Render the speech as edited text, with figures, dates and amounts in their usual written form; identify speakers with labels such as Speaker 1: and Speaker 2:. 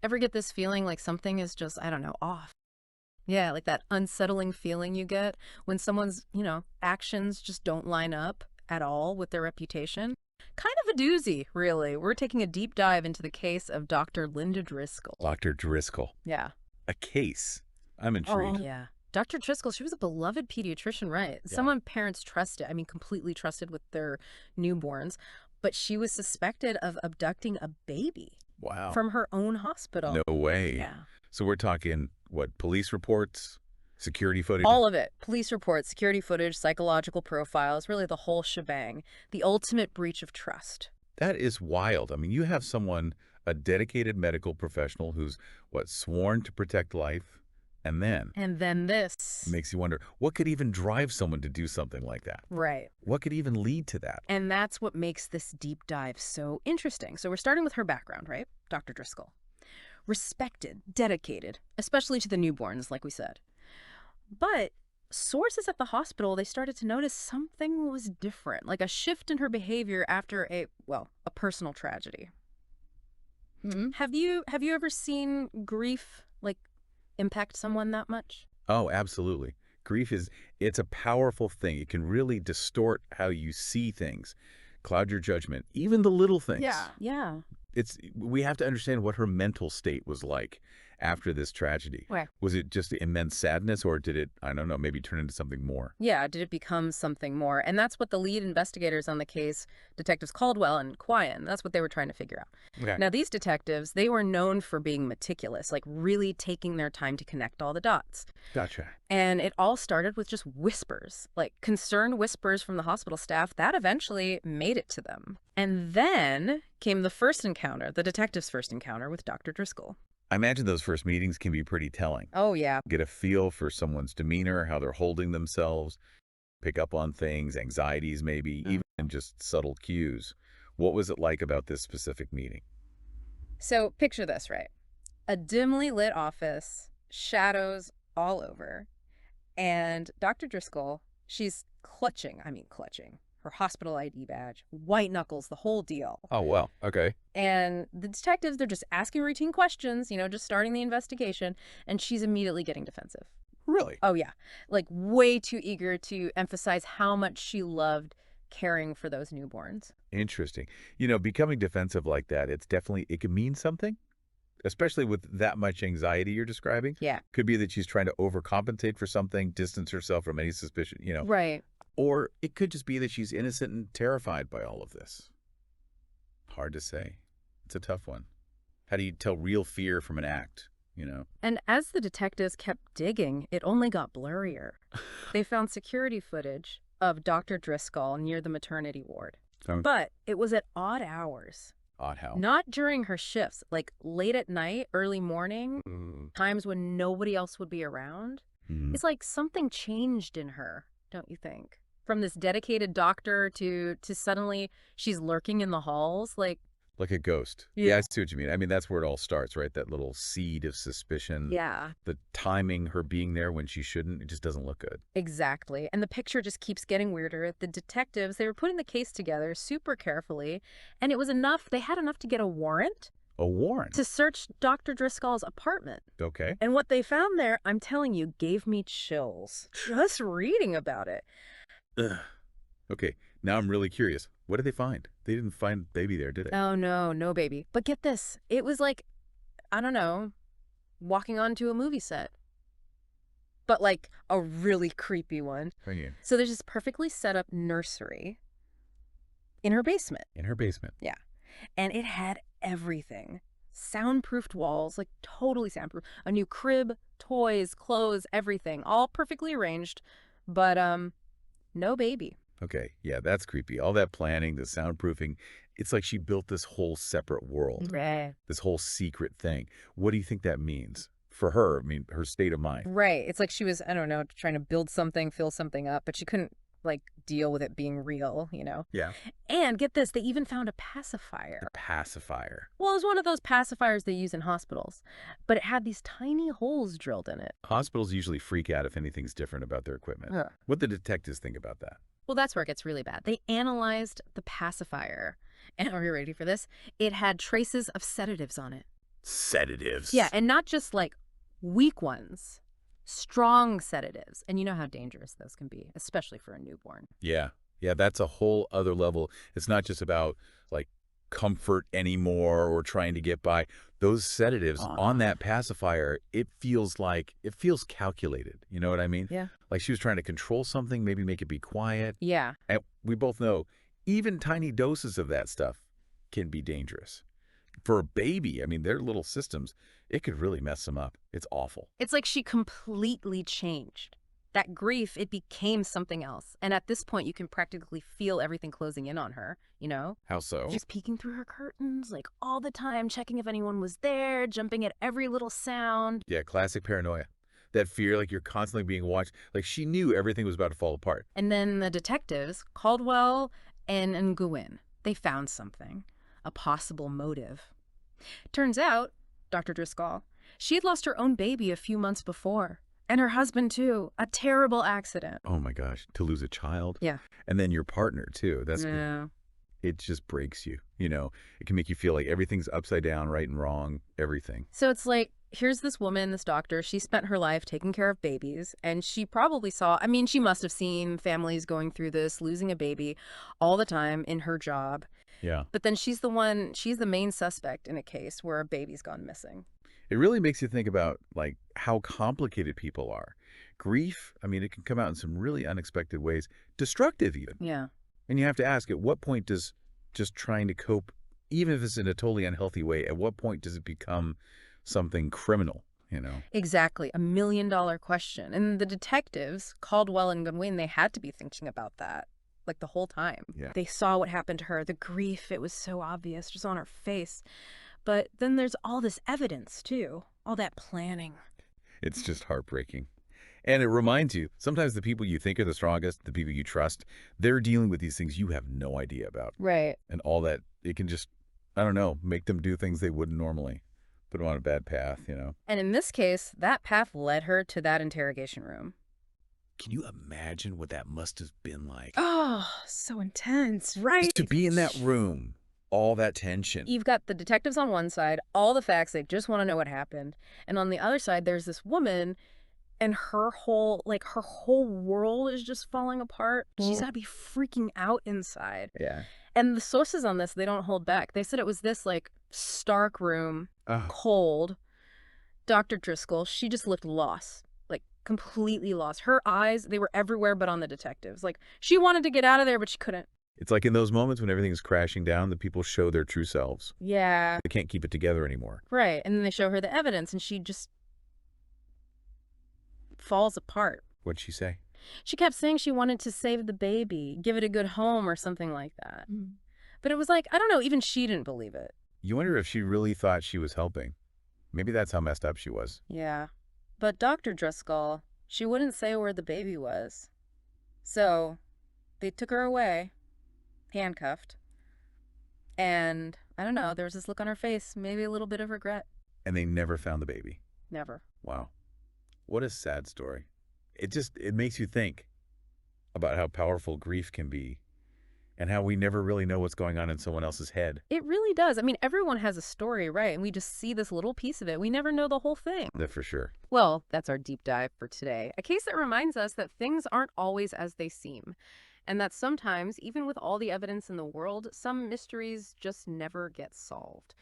Speaker 1: Ever get this feeling like something is just, I don't know, off? Yeah, like that unsettling feeling you get when someone's, actions just don't line up at all with their reputation. Kind of a doozy, really. We're taking a deep dive into the case of Dr. Linda Driscoll.
Speaker 2: Dr. Driscoll.
Speaker 1: Yeah.
Speaker 2: A case. I'm
Speaker 1: Oh,
Speaker 2: intrigued.
Speaker 1: yeah. Dr. Driscoll, she was a beloved pediatrician, right?
Speaker 2: Yeah.
Speaker 1: Someone parents trusted, I mean, completely trusted with their newborns, but she was suspected of abducting a baby
Speaker 2: Wow.
Speaker 1: from her own hospital.
Speaker 2: No way.
Speaker 1: Yeah.
Speaker 2: So we're talking, what, police reports, security footage?
Speaker 1: All of it. Police reports, security footage, psychological profiles, really the whole shebang. The ultimate breach of trust.
Speaker 2: That is wild. I mean, you have someone, a dedicated medical professional who's, what, sworn to protect life, and then
Speaker 1: And then this.
Speaker 2: makes you wonder, what could even drive someone to do something like that?
Speaker 1: Right.
Speaker 2: What could even lead to that?
Speaker 1: And that's what makes this deep dive so interesting. So we're starting with her background, right? Dr. Driscoll. Respected, dedicated, especially to the newborns, like we said. But sources at the hospital, they started to notice something was different, like a shift in her behavior after a personal tragedy. Have you ever seen grief like impact someone that much?
Speaker 2: Oh, absolutely. Grief it's a powerful thing. It can really distort how you see things, cloud your judgment, even the little things.
Speaker 1: Yeah.
Speaker 2: We have to understand what her mental state was like after this tragedy.
Speaker 1: Right.
Speaker 2: Was it just immense sadness, or did it, I don't know, maybe turn into something more?
Speaker 1: Yeah, did it become something more? And that's what the lead investigators on the case, Detectives Caldwell and Quyen, that's what they were trying to figure out.
Speaker 2: Okay.
Speaker 1: Now, these detectives, they were known for being meticulous, like really taking their time to connect all the dots.
Speaker 2: Gotcha.
Speaker 1: And it all started with just whispers, like concerned whispers from the hospital staff that eventually made it to them. And then came the first encounter, the detective's first encounter with Dr. Driscoll.
Speaker 2: I imagine those first meetings can be pretty telling.
Speaker 1: Oh, yeah.
Speaker 2: Get a feel for someone's demeanor, how they're holding themselves, pick up on things, anxieties maybe, even just subtle cues. What was it like about this specific meeting?
Speaker 1: So picture this, right? A dimly lit office, shadows all over. And Dr. Driscoll, she's clutching her hospital ID badge, white knuckles, the whole deal.
Speaker 2: Oh, well, okay.
Speaker 1: And the detectives, they're just asking routine questions, just starting the investigation, and she's immediately getting defensive.
Speaker 2: Really?
Speaker 1: Oh, yeah. Like way too eager to emphasize how much she loved caring for those newborns.
Speaker 2: Interesting. Becoming defensive like that, it can mean something, especially with that much anxiety you're describing.
Speaker 1: Yeah.
Speaker 2: Could be that she's trying to overcompensate for something, distance herself from any suspicion.
Speaker 1: Right.
Speaker 2: Or it could just be that she's innocent and terrified by all of this. Hard to say. It's a tough one. How do you tell real fear from an act?
Speaker 1: And as the detectives kept digging, it only got blurrier. They found security footage of Dr. Driscoll near the maternity ward. But it was at odd hours.
Speaker 2: Odd how.
Speaker 1: Not during her shifts, like late at night, early morning, times when nobody else would be around.
Speaker 2: Mhm.
Speaker 1: It's like something changed in her, don't you think? From this dedicated doctor to suddenly she's lurking in the halls, like,
Speaker 2: Like a ghost.
Speaker 1: Yeah.
Speaker 2: I see what you mean. I mean, that's where it all starts, right? That little seed of suspicion.
Speaker 1: yeah,
Speaker 2: The timing, her being there when she shouldn't, it just doesn't look good.
Speaker 1: exactly. And the picture just keeps getting weirder. The detectives, they were putting the case together super carefully, and it was enough, they had enough to get a warrant
Speaker 2: A warrant.
Speaker 1: to search Dr. Driscoll's apartment.
Speaker 2: Okay.
Speaker 1: And what they found there, I'm telling you, gave me chills. Just reading about it.
Speaker 2: Ugh. Okay, now I'm really curious. What did they find? They didn't find baby there, did they?
Speaker 1: Oh, no, no, baby. But get this. It was like, I don't know, walking onto a movie set. But like a really creepy one.
Speaker 2: Hang in.
Speaker 1: So there's this perfectly set up nursery in her basement.
Speaker 2: In her basement.
Speaker 1: Yeah. And it had everything. Soundproofed walls, like totally soundproof. A new crib, toys, clothes, everything. All perfectly arranged. But, no baby.
Speaker 2: Okay, yeah, that's creepy. All that planning, the soundproofing, it's like she built this whole separate world,
Speaker 1: Right.
Speaker 2: this whole secret thing. What do you think that means for her? I mean, her state of mind.
Speaker 1: Right. It's like she was, I don't know, trying to build something, fill something up, but she couldn't, like, deal with it being real.
Speaker 2: Yeah.
Speaker 1: And get this, they even found a pacifier.
Speaker 2: The pacifier.
Speaker 1: Well, it was one of those pacifiers they use in hospitals, but it had these tiny holes drilled in it.
Speaker 2: Hospitals usually freak out if anything's different about their equipment.
Speaker 1: Huh.
Speaker 2: What the detectives think about that?
Speaker 1: Well, that's where it gets really bad. They analyzed the pacifier, and are you ready for this? It had traces of sedatives on it.
Speaker 2: sedatives.
Speaker 1: Yeah, and not just like weak ones, strong sedatives. And you know how dangerous those can be, especially for a newborn.
Speaker 2: Yeah. Yeah, that's a whole other level. It's not just about like comfort anymore or trying to get by. Those sedatives on that pacifier, it feels calculated. You know what I mean?
Speaker 1: Yeah.
Speaker 2: Like she was trying to control something, maybe make it be quiet.
Speaker 1: Yeah.
Speaker 2: And we both know even tiny doses of that stuff can be dangerous. For a baby, I mean, their little systems, it could really mess them up. It's awful.
Speaker 1: It's like she completely changed. That grief, it became something else. And at this point, you can practically feel everything closing in on her, you know?
Speaker 2: How so?
Speaker 1: She's peeking through her curtains, like all the time, checking if anyone was there, jumping at every little sound.
Speaker 2: Yeah, classic paranoia. That fear, like you're constantly being watched. Like she knew everything was about to fall apart.
Speaker 1: And then the detectives, Caldwell and Nguyen, they found something, a possible motive. Turns out, Dr. Driscoll, she had lost her own baby a few months before. And her husband, too. A terrible accident.
Speaker 2: Oh my gosh, to lose a child.
Speaker 1: Yeah.
Speaker 2: And then your partner, too.
Speaker 1: Yeah.
Speaker 2: It just breaks you. You know, it can make you feel like everything's upside down, right and wrong, everything.
Speaker 1: So it's like, here's this woman, this doctor, she spent her life taking care of babies, and she probably saw, I mean, she must have seen families going through this, losing a baby all the time in her job.
Speaker 2: Yeah.
Speaker 1: But then she's the main suspect in a case where a baby's gone missing.
Speaker 2: It really makes you think about, like, how complicated people are. Grief, I mean, it can come out in some really unexpected ways, destructive even.
Speaker 1: Yeah.
Speaker 2: And you have to ask, at what point does just trying to cope, even if it's in a totally unhealthy way, at what point does it become something criminal, you know?
Speaker 1: Exactly. $1 million question. And the detectives, Caldwell and Goodwin, they had to be thinking about that, like the whole time.
Speaker 2: Yeah.
Speaker 1: They saw what happened to her, the grief, it was so obvious, just on her face. But then there's all this evidence, too. All that planning.
Speaker 2: It's just heartbreaking. And it reminds you, sometimes the people you think are the strongest, the people you trust, they're dealing with these things you have no idea about.
Speaker 1: Right.
Speaker 2: And all that, it can just, I don't know, make them do things they wouldn't normally. Put them on a bad path, you know?
Speaker 1: And in this case, that path led her to that interrogation room.
Speaker 2: Can you imagine what that must have been like?
Speaker 1: Oh, so intense, right?
Speaker 2: Just to be in that room, all that tension.
Speaker 1: You've got the detectives on one side, all the facts, they just want to know what happened. And on the other side, there's this woman, and her whole world is just falling apart. She's got to be freaking out inside.
Speaker 2: Yeah.
Speaker 1: And the sources on this, they don't hold back. They said it was this, like, stark room, cold. Dr. Driscoll, she just looked lost, like, completely lost. Her eyes, they were everywhere but on the detectives. Like, she wanted to get out of there, but she couldn't.
Speaker 2: It's like in those moments when everything is crashing down, the people show their true selves.
Speaker 1: Yeah.
Speaker 2: They can't keep it together anymore.
Speaker 1: Right. And then they show her the evidence, and she just falls apart.
Speaker 2: What'd she say?
Speaker 1: She kept saying she wanted to save the baby, give it a good home or something like that. But it was like, I don't know, even she didn't believe it.
Speaker 2: You wonder if she really thought she was helping. Maybe that's how messed up she was.
Speaker 1: Yeah. But Dr. Driscoll, she wouldn't say where the baby was. So they took her away, handcuffed. And I don't know, there was this look on her face, maybe a little bit of regret.
Speaker 2: And they never found the baby.
Speaker 1: Never.
Speaker 2: Wow. What a sad story. It makes you think about how powerful grief can be and how we never really know what's going on in someone else's head.
Speaker 1: It really does. I mean, everyone has a story, right? And we just see this little piece of it. We never know the whole thing.
Speaker 2: That for sure.
Speaker 1: Well, that's our deep dive for today. A case that reminds us that things aren't always as they seem. And that sometimes, even with all the evidence in the world, some mysteries just never get solved.